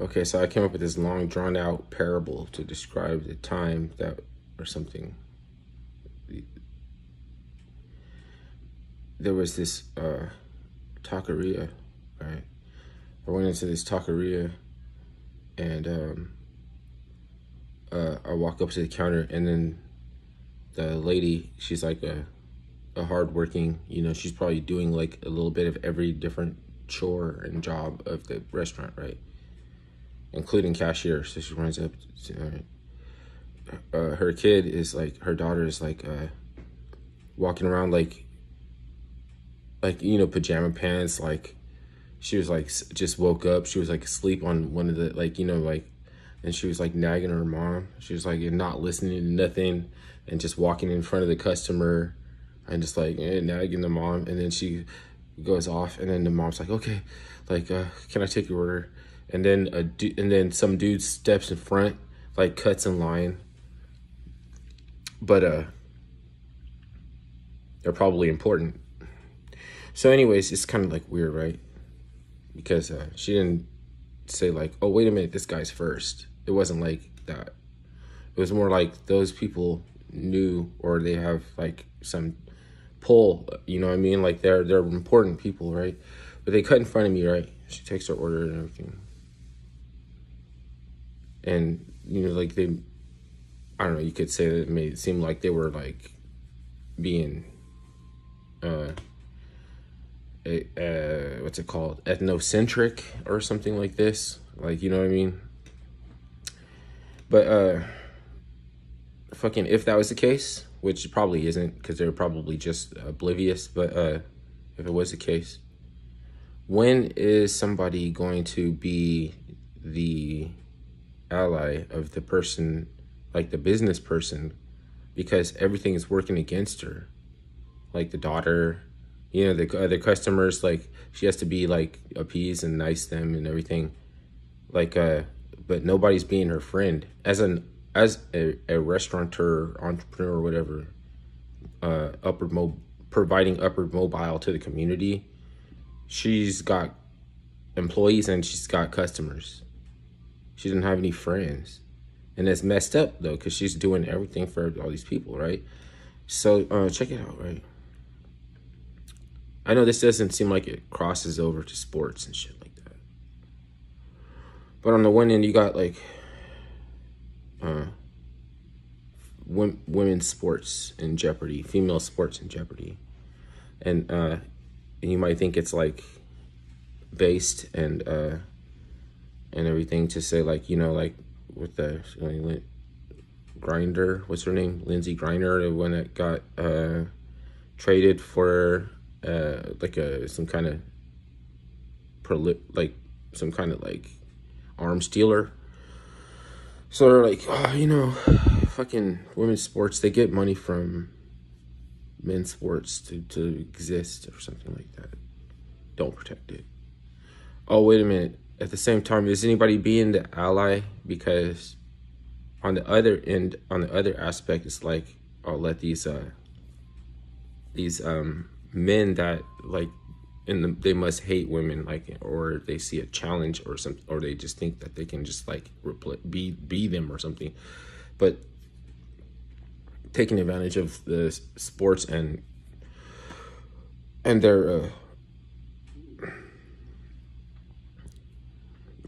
Okay, so I came up with this long, drawn out parable to describe the time that, or something. There was this taqueria, right? I went into this taqueria and I walk up to the counter, and then the lady, she's like a hardworking, she's probably doing like a little bit of every different chore and job of the restaurant, right? Including cashier. So she runs up to, her kid is like, her daughter is like walking around like pajama pants, like she was like just woke up, she was like asleep on one of the and she was like nagging her mom. She was like not listening to nothing and just walking in front of the customer and just like nagging the mom. And then she goes off, and then the mom's like, okay, like can I take your order? And then some dude steps in front, like cuts in line, but they're probably important. So anyways, it's kind of like weird, right? Because she didn't say like, oh, wait a minute, this guy's first. It wasn't like that. It was more like those people knew, or they have like some pull, you know what I mean? Like they're important people, right? But they cut in front of me, right? She takes her order and everything. And, like I don't know, you could say that it made it seem like they were like being, what's it called? Ethnocentric or something like this. Like, you know what I mean? But, fucking, if that was the case, which it probably isn't, because they're probably just oblivious, but, if it was the case, when is somebody going to be the ally of the person, like the business person, because everything is working against her? Like the daughter, the other customers, like she has to be like appease and nice them and everything, like but nobody's being her friend as a restaurateur, entrepreneur, or whatever, providing upward mobile to the community. She's got employees and she's got customers. She doesn't have any friends. And it's messed up, though, because she's doing everything for all these people, right? So check it out, right? I know this doesn't seem like it crosses over to sports and shit like that. But on the one end, you got, like, women's sports in jeopardy, female sports in jeopardy. And you might think it's, like, based and everything to say, like, like with the Grinder, what's her name? Lindsey Grinder, the one that got traded for some kind of arms dealer. So they're like, oh, fucking women's sports, they get money from men's sports to exist or something like that. Don't protect it. Oh, wait a minute. At the same time, is anybody being the ally? Because on the other end, on the other aspect, it's like, I'll let these men that like they must hate women, like, or they see a challenge or something, or they just think that they can just like be them or something, but taking advantage of the sports and their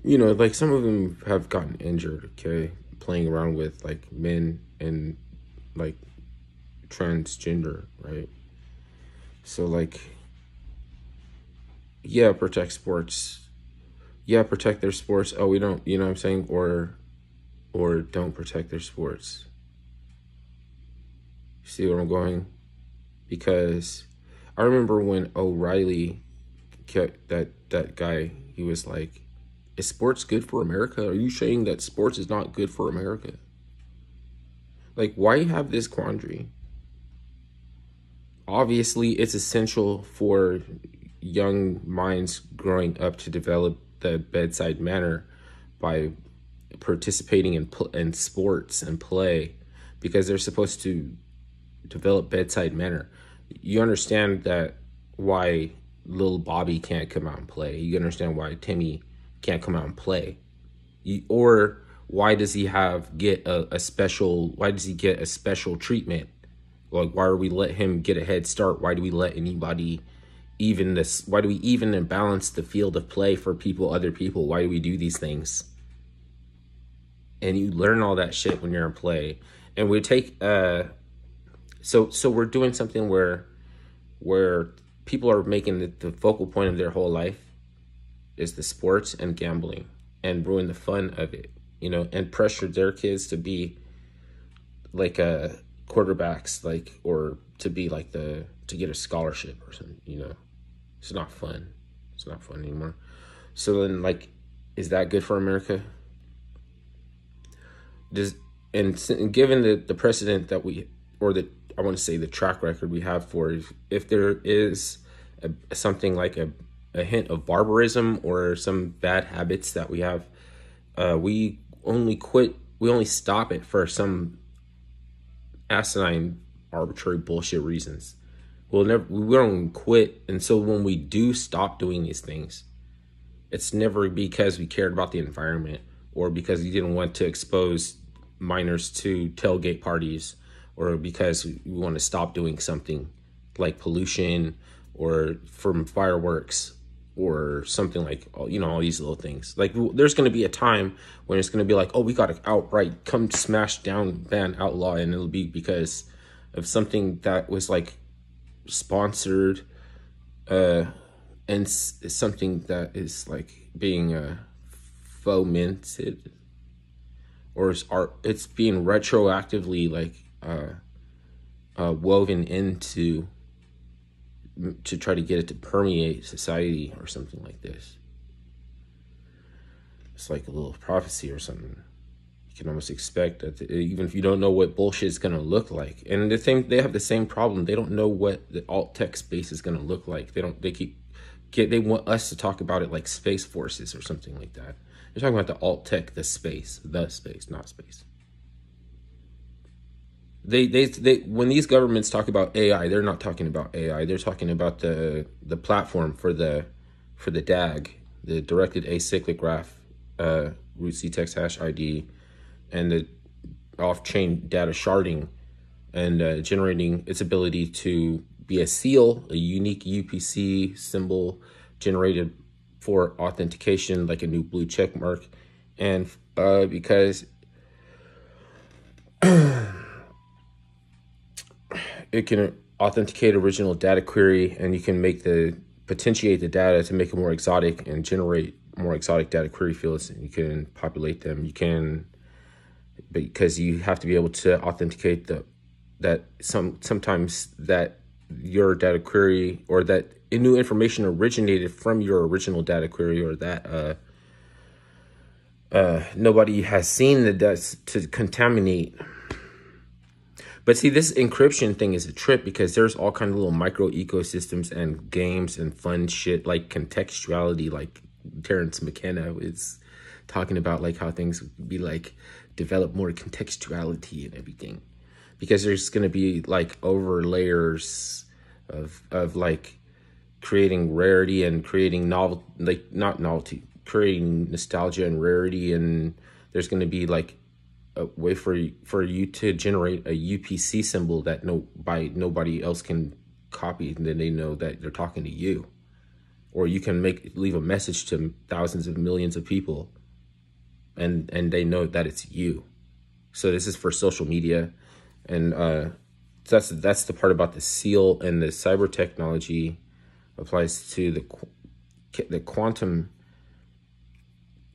like some of them have gotten injured, okay, playing around with like men and like transgender, right? So like, yeah, protect sports. Yeah, protect their sports. Oh, we don't, you know what I'm saying? Or don't protect their sports. See where I'm going? Because I remember when O'Reilly kept that guy, he was like, is sports good for America? Are you saying that sports is not good for America? Like, why have this quandary? Obviously, it's essential for young minds growing up to develop the bedside manner by participating in sports and play, because they're supposed to develop bedside manner. You understand that little Bobby can't come out and play. You understand why Timmy can't come out and play. Or why does he get a special, why does he get a special treatment? Like, why are we let him get a head start? Why do we let anybody even this? Why do we even imbalance the field of play for other people? Why do we do these things? And you learn all that shit when you're in play. And we take, so we're doing something where people are making the focal point of their whole life is the sports and gambling, and ruin the fun of it, and pressure their kids to be like quarterbacks, like, or to be like to get a scholarship or something. It's not fun. It's not fun anymore. So then, like, is that good for America? And given the precedent that I want to say the track record we have for, if there is something like a hint of barbarism or some bad habits that we have, we only stop it for some asinine, arbitrary bullshit reasons. We don't quit. And so when we do stop doing these things, it's never because we cared about the environment or because we didn't want to expose minors to tailgate parties, or because we want to stop doing something like pollution or from fireworks or something, like, all these little things. Like, there's going to be a time when it's going to be like, oh, we got to outright come smash down, ban, outlaw, and it'll be because of something that was like sponsored, and something that is like being fomented, or it's being retroactively like woven into to try to get it to permeate society or something like this. It's like a little prophecy or something. You can almost expect that, even if you don't know what bullshit is going to look like. And they have the same problem. They don't know what the alt tech space is going to look like. They want us to talk about it like space forces or something like that. They're talking about the alt tech, the space, not space. They when these governments talk about AI, they're not talking about AI. They're talking about the platform for the DAG, the directed acyclic graph, root C text hash ID, and the off-chain data sharding, and generating its ability to be a seal, a unique UPC symbol generated for authentication, like a new blue check mark. And because it can authenticate original data query, and you can potentiate the data to make it more exotic and generate more exotic data query fields, and you can populate them. Because you have to be able to authenticate sometimes that your data query, or that new information originated from your original data query, or that nobody has seen the data to contaminate. But see, this encryption thing is a trip, because there's all kinds of little micro ecosystems and games and fun shit, like contextuality, like Terrence McKenna is talking about, like how things would be like develop more contextuality and everything, because there's going to be like over layers of like creating rarity and creating creating nostalgia and rarity. And there's going to be like a way for you to generate a UPC symbol that nobody else can copy, and then they know that they're talking to you. Or you can leave a message to thousands of millions of people, and they know that it's you. So this is for social media, and that's the part about the seal. And the cyber technology applies to the quantum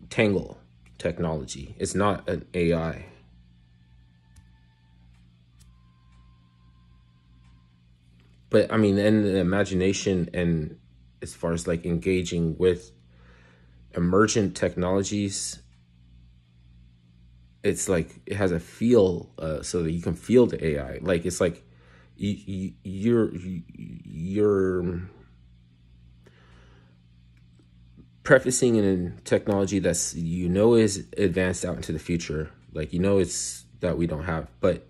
tangle technology. It's not an AI. But I mean, and the imagination, and as far as like engaging with emergent technologies, it's like it has a feel, so that you can feel the AI. Like, it's like you're prefacing in technology that's is advanced out into the future. Like, it's that we don't have, but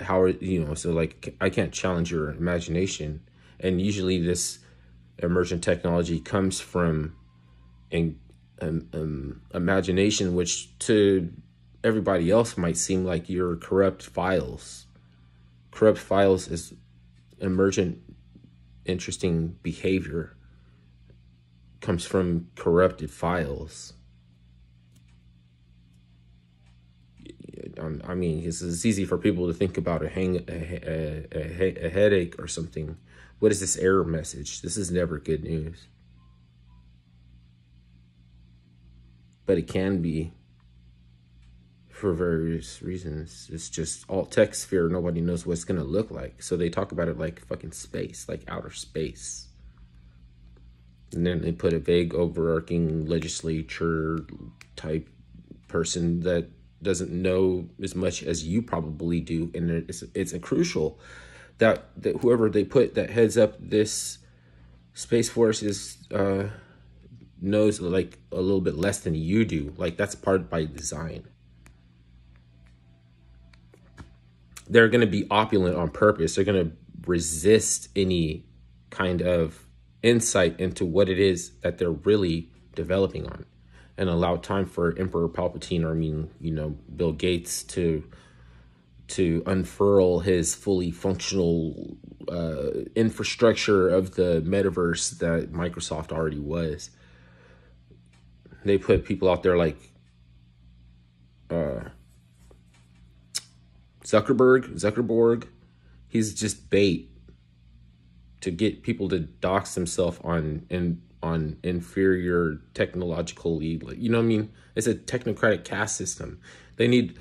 how are so like I can't challenge your imagination. And usually this emergent technology comes from imagination, which to everybody else might seem like your corrupt files. Corrupt files is emergent, interesting behavior. Comes from corrupted files. I mean, it's easy for people to think about a headache or something. What is this error message? This is never good news. But it can be for various reasons. It's just alt text sphere. Nobody knows what it's going to look like. So they talk about it like fucking space, like outer space. And then they put a vague, overarching legislature type person that doesn't know as much as you probably do. And it's a crucial that whoever they put that heads up this Space Force is knows like a little bit less than you do. Like that's part by design. They're going to be opulent on purpose. They're going to resist any kind of insight into what it is that they're really developing on, and allow time for Emperor Palpatine, or I mean, you know, Bill Gates to unfurl his fully functional infrastructure of the metaverse that Microsoft already was. They put people out there like Zuckerberg. He's just bait to get people to dox themselves on inferior technologically, you know what I mean? It's a technocratic caste system. They need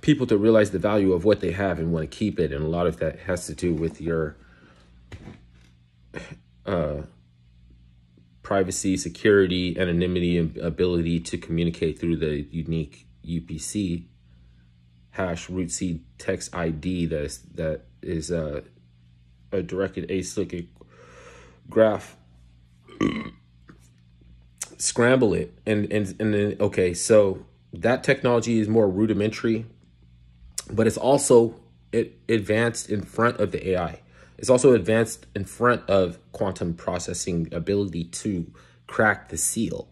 people to realize the value of what they have and want to keep it. And a lot of that has to do with your privacy, security, anonymity, and ability to communicate through the unique UPC hash root seed text ID that is a directed acyclic graph. Scramble it and then okay, so that technology is more rudimentary, but it's also advanced in front of the AI. It's also advanced in front of quantum processing ability to crack the seal.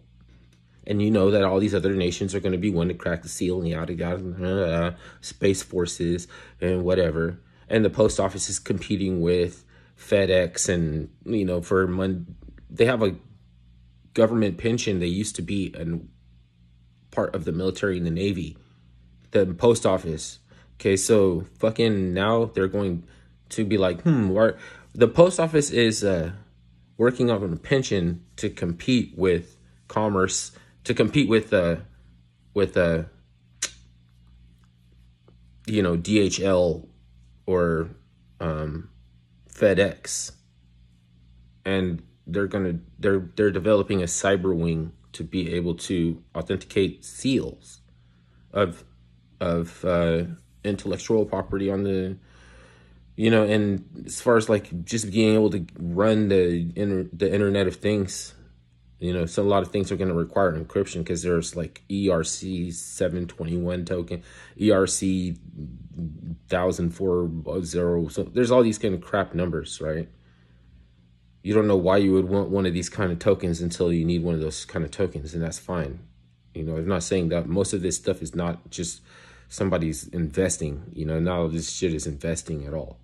And you know that all these other nations are going to be one to crack the seal, and yada, yada, space forces and whatever. And the post office is competing with FedEx, and, you know, they have a government pension. They used to be a part of the military and the Navy, the post office. Okay, so fucking now they're going to be like, the post office is working on a pension to compete with commerce, to compete with you know, DHL or FedEx, and they're developing a cyber wing to be able to authenticate seals of intellectual property on the, you know, and as far as like just being able to run the Internet of Things, you know, so a lot of things are going to require encryption, because there's like ERC 721 token, ERC 1040. So there's all these kind of crap numbers, right? You don't know why you would want one of these kind of tokens until you need one of those kind of tokens, and that's fine. You know, I'm not saying that most of this stuff is not just somebody's investing. You know, none of this shit is investing at all.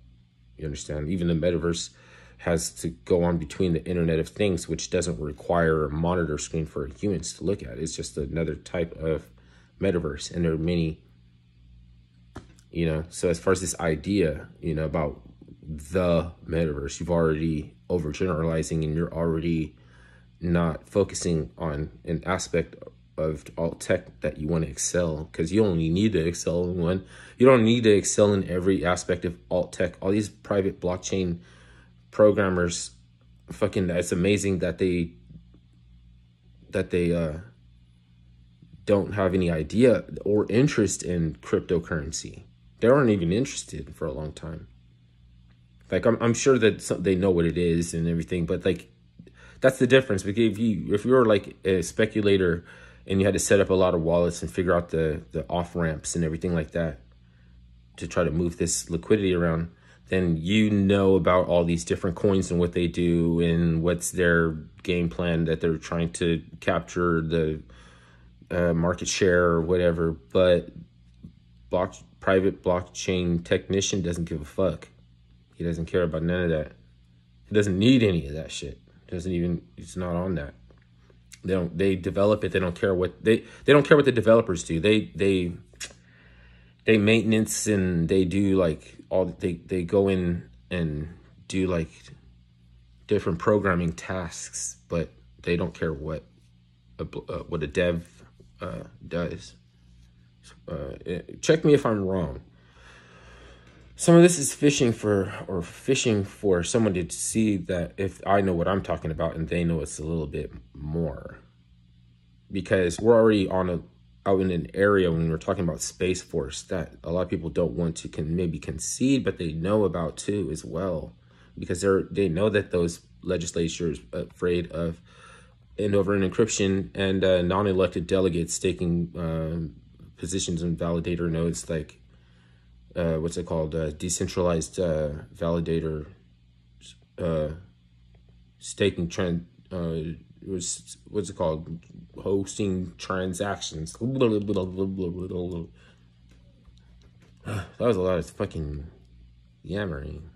You understand? Even the metaverse has to go on between the Internet of Things, which doesn't require a monitor screen for humans to look at. It's just another type of metaverse, and there are many, you know. So as far as this idea, you know, about the metaverse, you've already overgeneralizing, and you're already not focusing on an aspect of alt tech that you want to excel, because you only need to excel in one. You don't need to excel in every aspect of alt tech. All these private blockchain programmers, fucking, it's amazing that they don't have any idea or interest in cryptocurrency. They aren't even interested for a long time. Like, I'm sure that they know what it is and everything, but like, that's the difference. Because if you were like a speculator and you had to set up a lot of wallets and figure out the off ramps and everything like that to try to move this liquidity around, then you know about all these different coins and what they do and what's their game plan, that they're trying to capture the market share or whatever. But private blockchain technician doesn't give a fuck. He doesn't care about none of that. He doesn't need any of that shit. It's not on that. They develop it. They don't care what they don't care what the developers do. They maintenance, and they do like they go in and do like different programming tasks, but they don't care what a dev does. Check me if I'm wrong. Some of this is fishing for someone to see that if I know what I'm talking about and they know it's a little bit more, because we're already out in an area when we're talking about Space Force that a lot of people don't want to maybe concede, but they know about too as well, because they know that those legislatures are afraid of over an encryption and non-elected delegates taking positions in validator nodes, like what's it called, decentralized validator staking what's it called, hosting transactions. That was a lot of fucking yammering.